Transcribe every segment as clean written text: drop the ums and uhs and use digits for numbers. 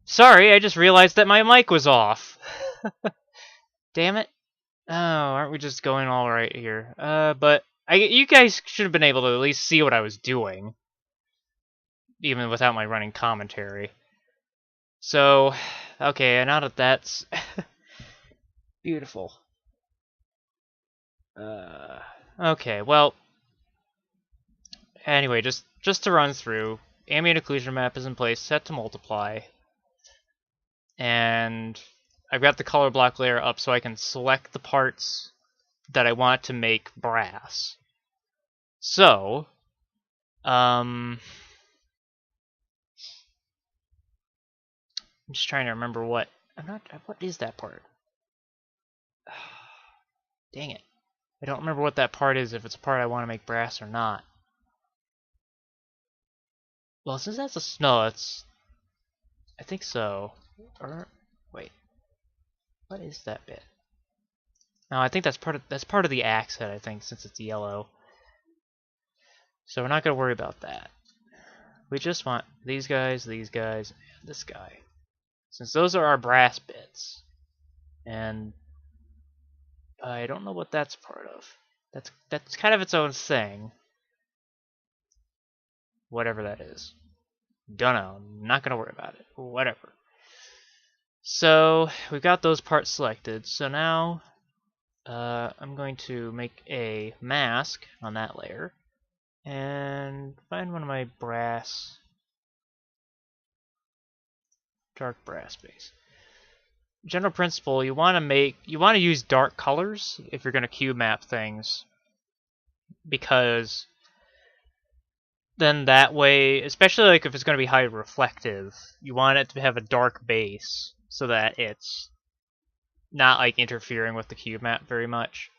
Sorry, I just realized that my mic was off. Damn it. Oh, aren't we just going all right here? But you guys should have been able to at least see what I was doing, even without my running commentary. So, okay, now that that's beautiful. Okay, well, anyway, just to run through, ambient occlusion map is in place, set to multiply, and I've got the color block layer up so I can select the parts that I want to make brass. So, I'm just trying to remember what what is that part? Dang it. I don't remember what that part is, if it's a part I want to make brass or not. Well, since that's a no, I think so. Or wait, what is that bit? No, I think that's part of the axe head, I think, since it's yellow. So we're not gonna worry about that. We just want these guys, and this guy. Since those are our brass bits. And I don't know what that's part of. That's kind of its own thing. Whatever that is. Dunno. Not gonna worry about it. Whatever. So we've got those parts selected. So now I'm going to make a mask on that layer and find one of my brass, dark brass base. General principle: you want to use dark colors if you're going to cube map things, because then that way, especially like if it's going to be highly reflective, you want it to have a dark base so that it's not like interfering with the cube map very much.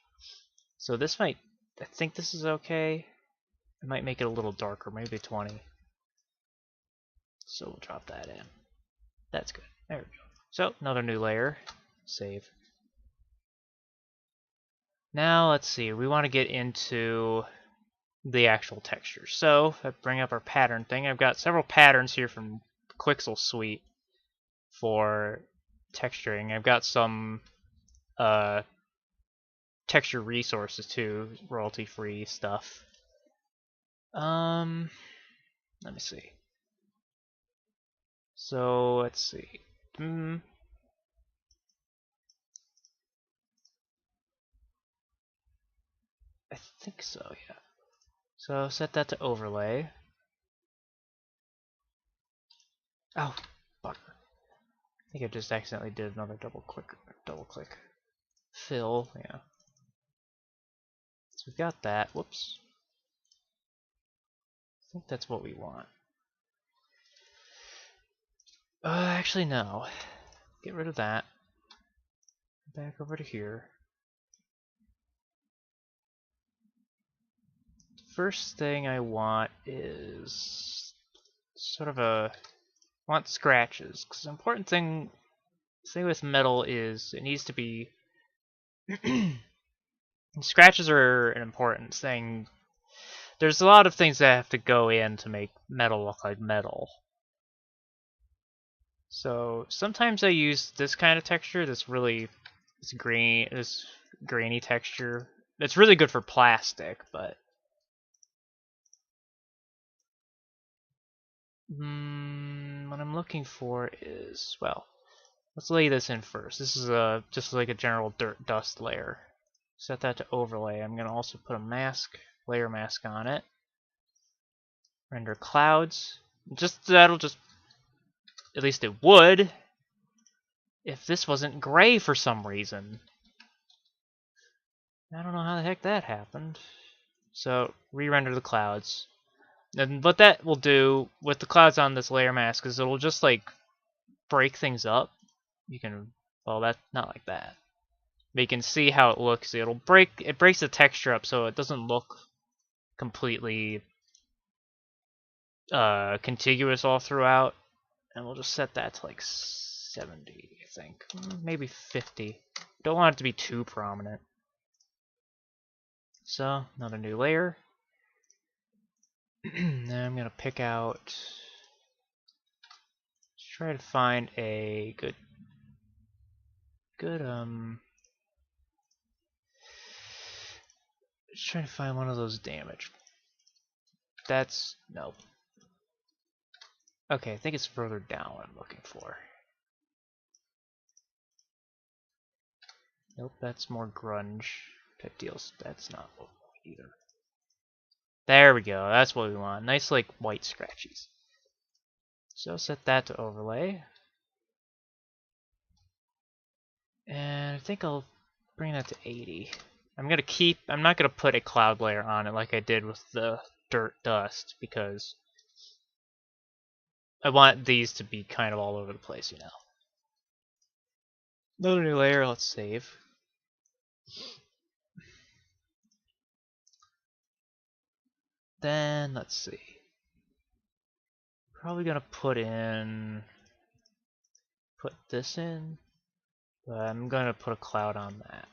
So this might, I think this is okay. I might make it a little darker, maybe 20. So we'll drop that in. That's good. There we go. So another new layer. Save. Now let's see. We want to get into the actual texture. So if I bring up our pattern thing, I've got several patterns here from Quixel Suite for texturing. I've got some texture resources too, royalty-free stuff. Let me see. So let's see. I think so, yeah. So set that to overlay. Oh, bugger. I think I just accidentally did another double click. Fill, yeah. So we've got that. Whoops. I think that's what we want. Actually no. Get rid of that. Back over to here. First thing I want is sort of I want scratches, because the important thing with metal is it needs to be scratches are an important thing. There's a lot of things that have to go in to make metal look like metal. So sometimes I use this kind of texture, this grainy texture. It's really good for plastic, but what I'm looking for is, well, let's lay this in first. This is just like a general dirt dust layer. Set that to overlay. I'm gonna also put a layer mask on it. Render clouds. That'll just, at least it would, if this wasn't gray for some reason. I don't know how the heck that happened. So re-render the clouds. And what that will do with the clouds on this layer mask is it'll just like break things up. You can, well, that's not like that. But you can see how it looks. It breaks the texture up so it doesn't look completely contiguous all throughout. And we'll just set that to like 70, I think. Maybe 50. Don't want it to be too prominent. So, another new layer. Now I'm going to pick out try to find a good just trying to find one of those damage. That's nope. Okay, I think it's further down what I'm looking for. Nope, that's more grunge type deals. That's not what we want either. There we go, that's what we want. Nice like white scratchies. So set that to overlay. And I think I'll bring that to 80. I'm not gonna put a cloud layer on it like I did with the dirt dust because I want these to be kind of all over the place, you know. Another new layer, let's save. Then let's see. Probably gonna put this in, but I'm gonna put a cloud on that.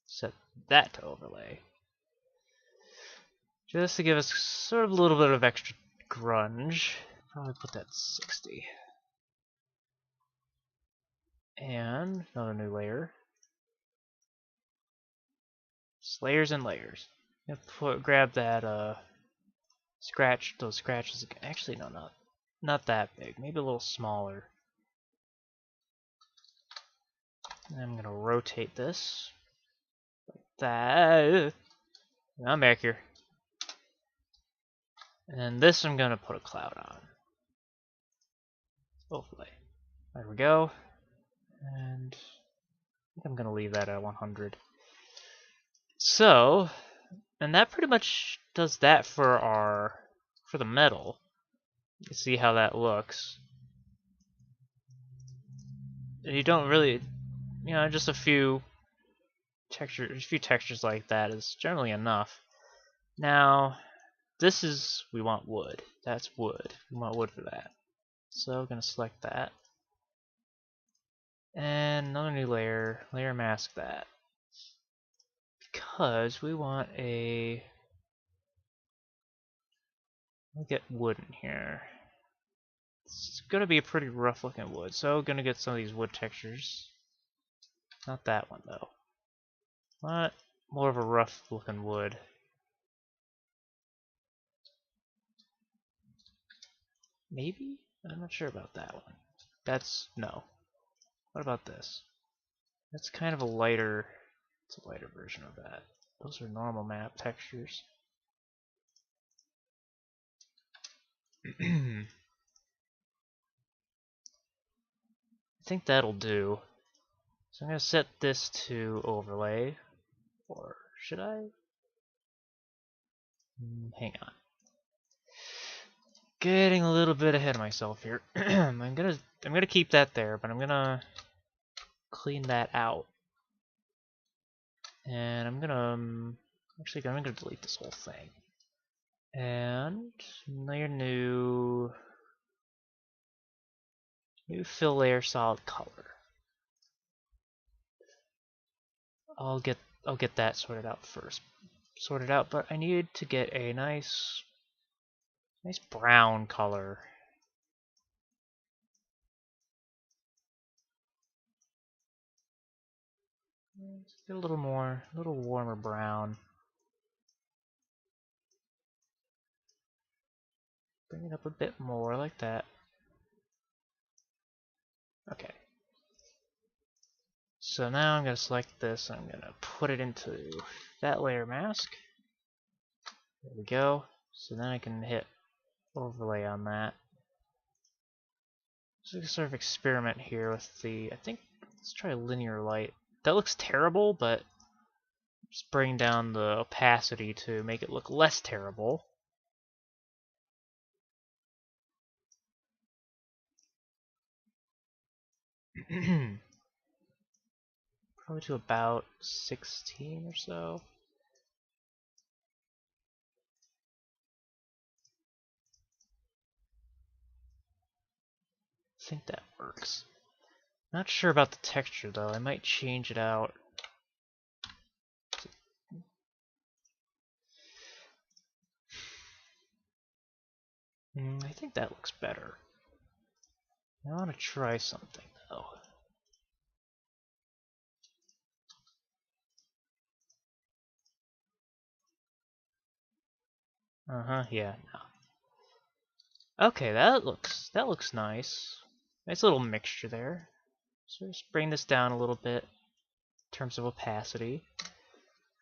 Set that to overlay. Just to give us sort of a little bit of extra grunge. Probably put that 60. And another new layer. Just layers and layers. Grab that those scratches again. Actually no, not that big. Maybe a little smaller. And I'm gonna rotate this. Like that. I'm back here. And this I'm gonna put a cloud on. Overlay. There we go. And I think I'm gonna leave that at 100. So, and that pretty much does that for the metal. You see how that looks. You don't really, you know, just a few textures like that is generally enough. Now, we want wood. That's wood. We want wood for that. So I'm gonna select that. And another new layer mask that. Because we want we'll get wood in here. It's gonna be a pretty rough looking wood, so gonna get some of these wood textures. Not that one though. But more of a rough looking wood. Maybe? I'm not sure about that one. No. What about this? That's kind of a lighter, it's a lighter version of that. Those are normal map textures. I think that'll do. So I'm going to set this to overlay. Or should I? Hang on. Getting a little bit ahead of myself here. I'm gonna keep that there, but I'm gonna clean that out. And I'm gonna delete this whole thing. And layer new fill layer solid color. I'll get that sorted out, but I need to get a nice brown color. Let's get a little warmer brown. Bring it up a bit more like that. Okay. So now I'm going to select this and I'm going to put it into that layer mask. There we go. So then I can hit overlay on that. So sort of experiment here with let's try linear light. That looks terrible, but just bring down the opacity to make it look less terrible. Probably to about 16 or so. I think that works. Not sure about the texture though. I might change it out. I think that looks better. I want to try something though. Yeah, no. Okay, that looks nice. Nice little mixture there. So just bring this down a little bit in terms of opacity.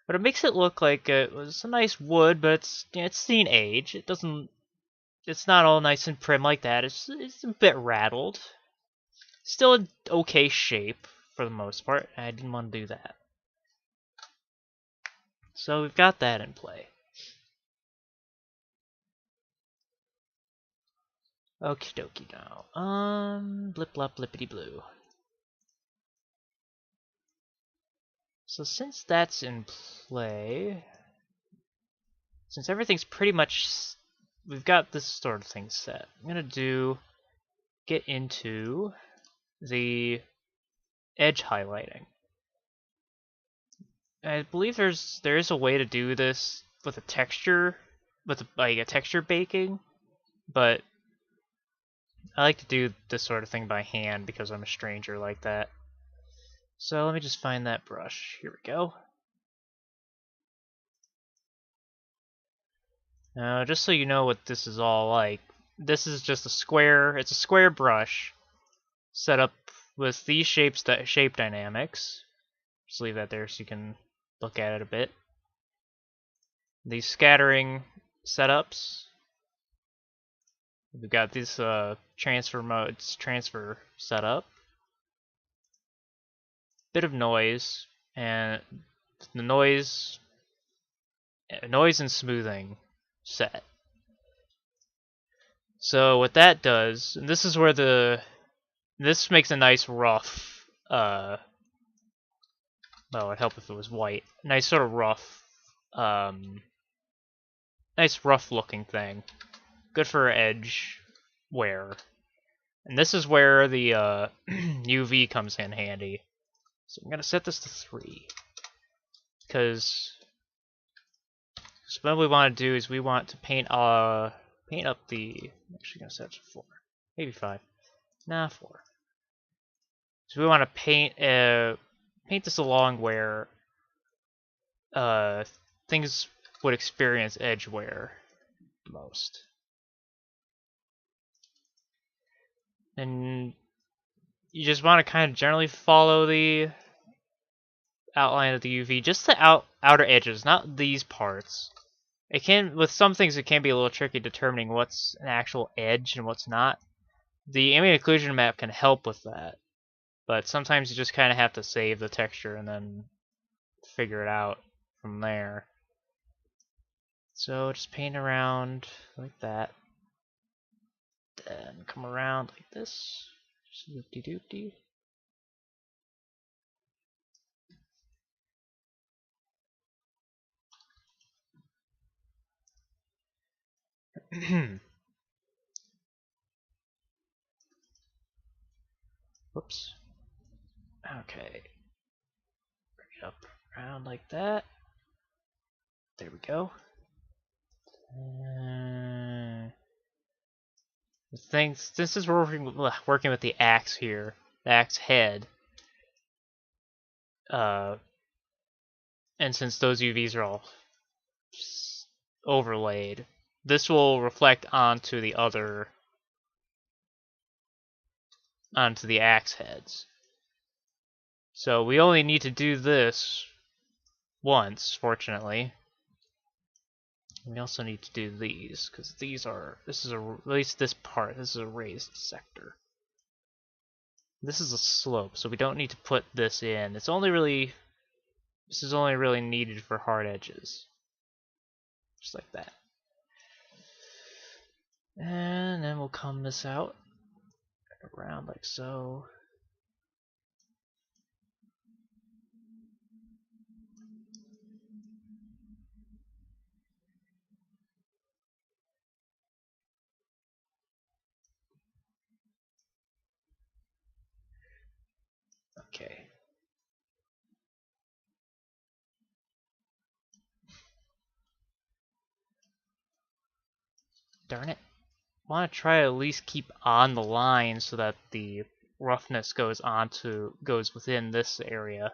But it makes it look like it was a nice wood, but it's seen age. It's not all nice and prim like that. It's a bit rattled. Still an okay shape for the most part. I didn't want to do that. So we've got that in play. Okie dokie now. Blip blop blippity blue. So since that's in play, since everything's pretty much, we've got this sort of thing set. I'm gonna get into the edge highlighting. I believe there is a way to do this with a texture, like a texture baking, but I like to do this sort of thing by hand because I'm a stranger like that. So let me just find that brush. Here we go. Now, just so you know what this is all like, this is just a square. It's a square brush set up with these shape dynamics. Just leave that there so you can look at it a bit. These scattering setups. We've got these transfer modes, transfer setup. Bit of noise, and the noise and smoothing set. So what that does, and this is where this makes a nice rough, well, it'd help if it was white. Nice sort of rough, nice rough looking thing. Good for edge wear. And this is where the UV comes in handy. So I'm gonna set this to 3. Because what we want to do is we want to paint up the, I'm actually gonna set it to 4. Maybe 5. Nah, 4. So we want to paint this along where things would experience edge wear the most. And you just want to kind of generally follow the outline of the UV, just the outer edges, not these parts. It can, with some things, it can be a little tricky determining what's an actual edge and what's not. The ambient occlusion map can help with that, but sometimes you just kind of have to save the texture and then figure it out from there. So just paint around like that, then come around like this, just loop-de-doop-de. Whoops. Okay. Bring it up around like that. There we go. This is working with the axe here, the axe head. And since those UVs are all overlaid, this will reflect onto the axe heads. So we only need to do this once, fortunately. We also need to do these, because at least this part, this is a raised sector. This is a slope, so we don't need to put this in. This is only really needed for hard edges. Just like that. And then we'll comb this out around like so. Okay. Darn it. want to try to at least keep on the line so that the roughness goes within this area.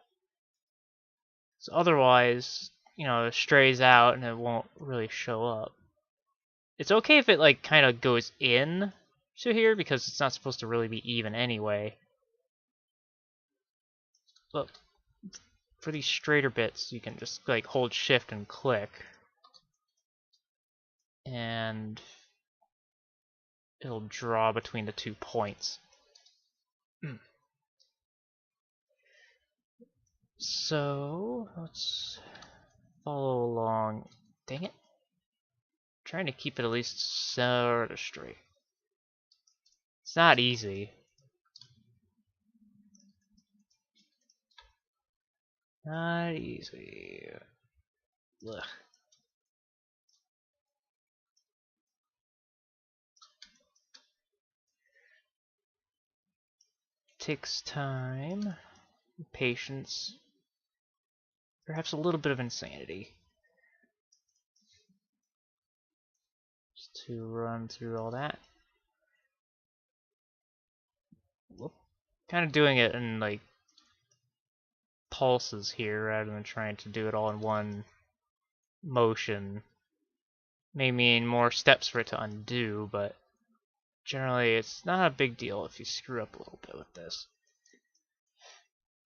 So otherwise, you know, it strays out and it won't really show up. It's okay if it like kind of goes in to here because it's not supposed to really be even anyway. But for these straighter bits, you can just like hold shift and click, and it'll draw between the 2 points. So let's follow along. Dang it. Trying to keep it at least sort of straight. It's not easy. Not easy. Ugh. Takes time, patience, perhaps a little bit of insanity. Just to run through all that. Whoop. Kind of doing it in like pulses here rather than trying to do it all in one motion. May mean more steps for it to undo, but generally it's not a big deal if you screw up a little bit with this.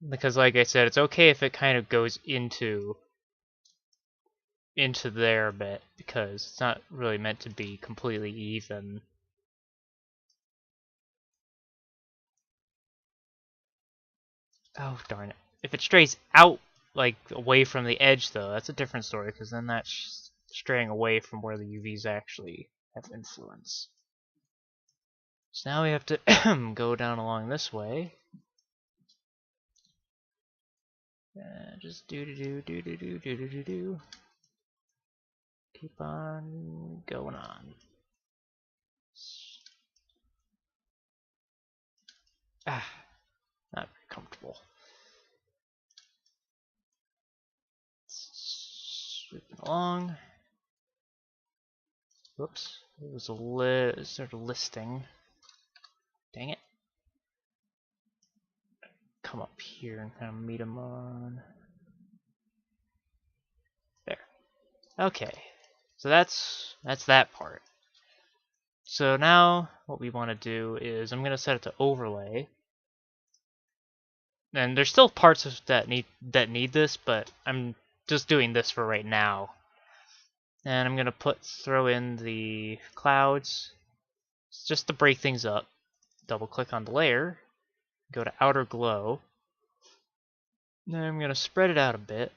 Because like I said, it's okay if it kind of goes into there a bit, because it's not really meant to be completely even. Oh, darn it. If it strays out, like, away from the edge, though, that's a different story, because then that's straying away from where the UVs actually have influence. So now we have to go down along this way. Just do. Keep on going on. Ah, not very comfortable. Sweeping along. Whoops, it was sort of listing. Dang it. Come up here and kind of meet them on. There. Okay. So that's that part. So now what we want to do is I'm going to set it to overlay. And there's still parts of that need this, but I'm just doing this for right now. And I'm going to throw in the clouds just to break things up. Double click on the layer, go to outer glow. Then I'm going to spread it out a bit.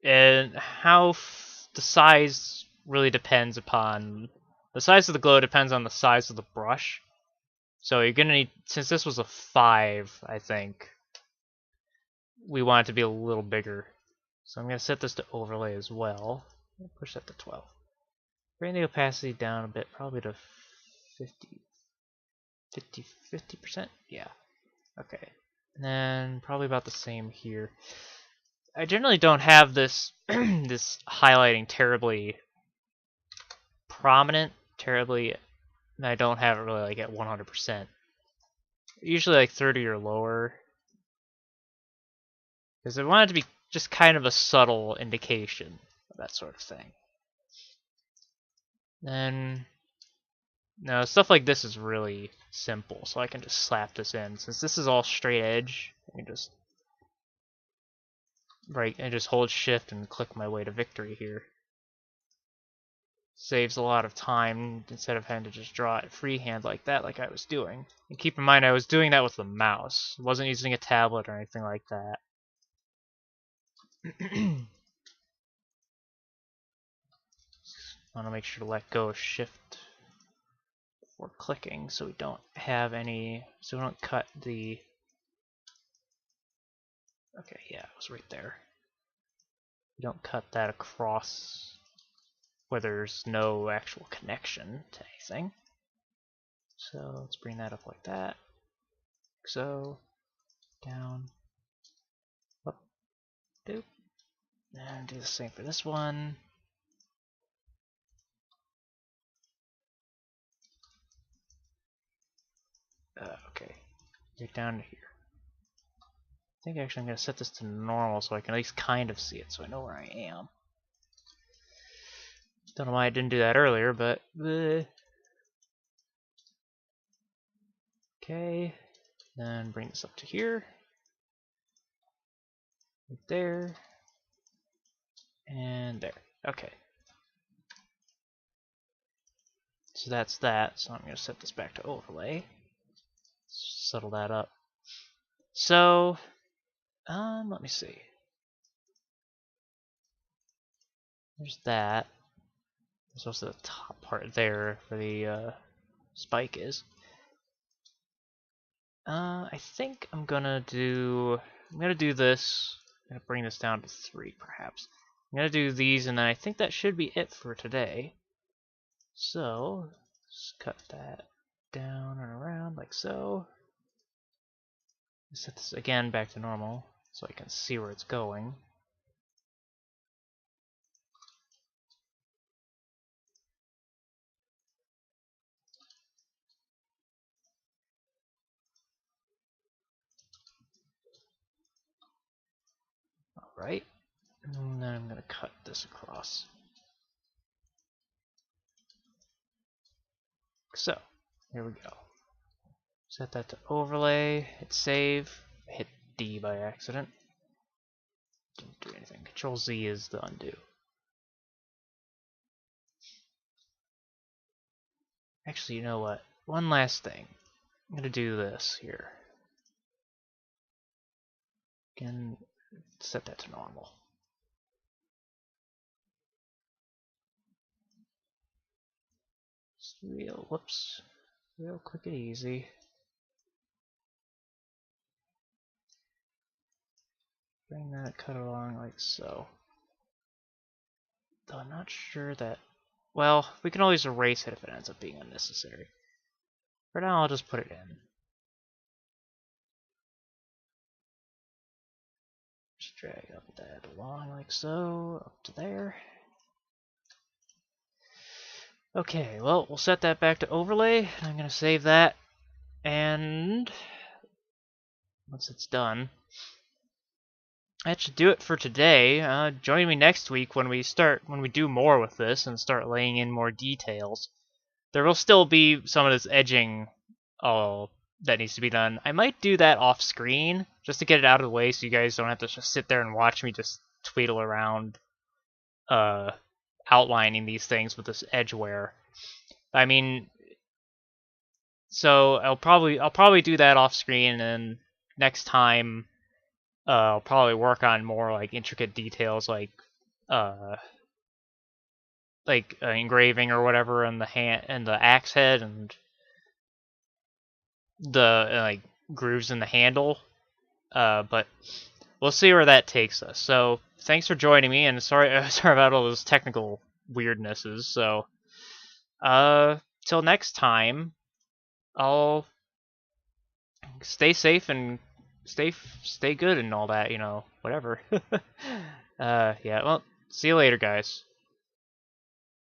And the size really depends upon the size of the glow depends on the size of the brush. So you're gonna need, since this was a 5, I think we want it to be a little bigger. So I'm gonna set this to overlay as well. Push that to 12. Bring the opacity down a bit, probably to 50%. Yeah. Okay. And then probably about the same here. I generally don't have this this highlighting terribly prominent, and I don't have it really like at 100%. Usually like 30 or lower, because I want it to be just kind of a subtle indication of that sort of thing. Then, no, stuff like this is really simple, so I can just slap this in. Since this is all straight edge, I can just hold shift and click my way to victory here. Saves a lot of time instead of having to just draw it freehand like that, like I was doing. And keep in mind, I was doing that with the mouse. I wasn't using a tablet or anything like that. Want to make sure to let go of shift before clicking, so we don't have any, so we don't cut the. Okay, yeah, it was right there. We don't cut that across where there's no actual connection to anything. So let's bring that up like that. So down, up, doop, and do the same for this one. Get down to here. I think actually I'm going to set this to normal so I can at least kind of see it, so I know where I am. Don't know why I didn't do that earlier, but... Okay, then bring this up to here. Right there. And there. Okay. So that's that, so I'm going to set this back to overlay. Settle that up. So, let me see. There's that. There's also the top part there where the spike is. I think I'm gonna do this. I'm gonna bring this down to 3 perhaps. I'm gonna do these and then I think that should be it for today. So just cut that down and around like so. Set this again back to normal so I can see where it's going. Alright, and then I'm going to cut this across. So, here we go. Set that to overlay, hit save, hit D by accident. Didn't do anything. Control Z is the undo. Actually, you know what? One last thing. I'm going to do this here. Again, set that to normal. Just real quick and easy. Bring that cut along like so. Though I'm not sure that... Well, we can always erase it if it ends up being unnecessary. For now, I'll just put it in. Just drag up that along like so, up to there. Okay, well, we'll set that back to overlay. I'm going to save that, and once it's done, that should do it for today. Join me next week when we do more with this and start laying in more details. There will still be some of this edging that needs to be done. I might do that off screen just to get it out of the way so you guys don't have to just sit there and watch me just tweedle around outlining these things with this edge wear. I mean, so I'll probably do that off screen, and next time I'll probably work on more like intricate details like engraving or whatever in the hand and the axe head and the like grooves in the handle. But we'll see where that takes us. So thanks for joining me, and sorry about all those technical weirdnesses. So till next time, I'll stay safe and stay good and all that, you know, whatever. Yeah, well, see you later, guys.